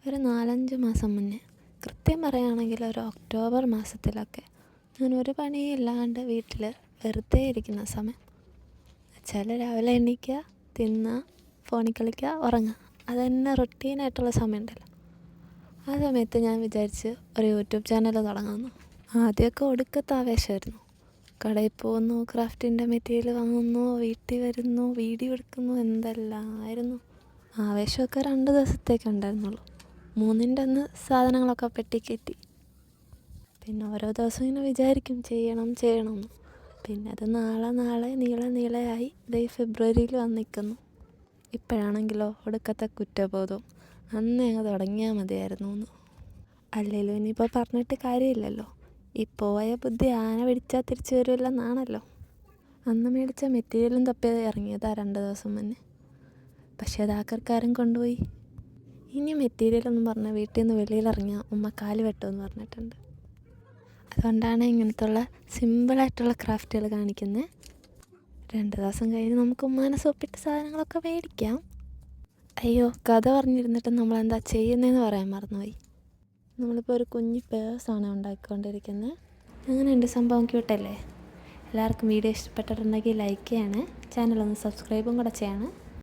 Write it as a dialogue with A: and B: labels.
A: ഒരു 4-5 മാസം മുന്നേ, കൃത്യം പറയുകയാണെങ്കിൽ ഒരു ഒക്ടോബർ മാസത്തിലൊക്കെ ഞാൻ ഒരു പണിയും ഇല്ലാണ്ട് വീട്ടിൽ വെറുതെ ഇരിക്കുന്ന സമയം വെച്ചാൽ രാവിലെ എണീക്കുക, തിന്നുക, ഫോണിൽ കളിക്കുക, ഉറങ്ങുക. അതുതന്നെ റൊട്ടീനായിട്ടുള്ള സമയമുണ്ടല്ലോ. ആ സമയത്ത് ഞാൻ വിചാരിച്ച് ഒരു യൂട്യൂബ് ചാനൽ തുടങ്ങാമെന്ന്. ആദ്യമൊക്കെ ഒടുക്കത്തെ ആവേശമായിരുന്നു. കടയിൽ പോകുന്നു, ക്രാഫ്റ്റിൻ്റെ മെറ്റീരിയൽ വാങ്ങുന്നു, വീട്ടിൽ വരുന്നു, വീഡിയോ എടുക്കുന്നു, എന്തെല്ലാമായിരുന്നു. ആവേശമൊക്കെ 2 ദിവസത്തേക്ക് ഉണ്ടായിരുന്നുള്ളൂ. 3ൻ്റെ അന്ന് സാധനങ്ങളൊക്കെ പെട്ടിക്കയറ്റി. പിന്നെ ഓരോ ദിവസം ഇങ്ങനെ വിചാരിക്കും ചെയ്യണമെന്ന്. പിന്നെ അത് നാളെ നീളെയായി ഈ ഫെബ്രുവരിയിൽ വന്ന് നിൽക്കുന്നു. ഇപ്പോഴാണെങ്കിലോ ഒടുക്കത്തെ കുറ്റബോധവും, അന്നേ അങ്ങ് തുടങ്ങിയാൽ മതിയായിരുന്നു എന്ന്. അല്ലെങ്കിലും ഇനിയിപ്പോൾ പറഞ്ഞിട്ട് കാര്യമില്ലല്ലോ. ഈ പോയ ബുദ്ധി ആന പിടിച്ചാൽ തിരിച്ചു വരുമല്ലെന്നാണല്ലോ. അന്ന് മേടിച്ച മെറ്റീരിയലും തപ്പി ഇറങ്ങിയതാ 2 ദിവസം മുന്നേ. പക്ഷേ അത് ആൾക്കാരും കൊണ്ടുപോയി. ഇനി മെറ്റീരിയലൊന്നും പറഞ്ഞാൽ വീട്ടിൽ നിന്ന് വെളിയിലിറങ്ങിയാൽ ഉമ്മ കാല് വെട്ടുമെന്ന് പറഞ്ഞിട്ടുണ്ട്. അതുകൊണ്ടാണ് ഇങ്ങനത്തുള്ള സിമ്പിളായിട്ടുള്ള ക്രാഫ്റ്റുകൾ കാണിക്കുന്നത്. 2 ദിവസം കഴിഞ്ഞ് നമുക്ക് ഉമ്മാനെ സോപ്പിട്ട് സാധനങ്ങളൊക്കെ മേടിക്കാം. അയ്യോ, കഥ പറഞ്ഞിരുന്നിട്ട് നമ്മളെന്താ ചെയ്യുന്നതെന്ന് പറയാൻ മറന്നുപോയി. നമ്മളിപ്പോൾ ഒരു കുഞ്ഞ് പേഴ്സാണ് ഉണ്ടാക്കിക്കൊണ്ടിരിക്കുന്നത്. അങ്ങനെയുണ്ട് സംഭവം, ക്യൂട്ടല്ലേ? എല്ലാവർക്കും വീഡിയോ ഇഷ്ടപ്പെട്ടിട്ടുണ്ടെങ്കിൽ ലൈക്ക് ചെയ്യണേ, ചാനലൊന്ന് സബ്സ്ക്രൈബും കൂടെ ചെയ്യണേ.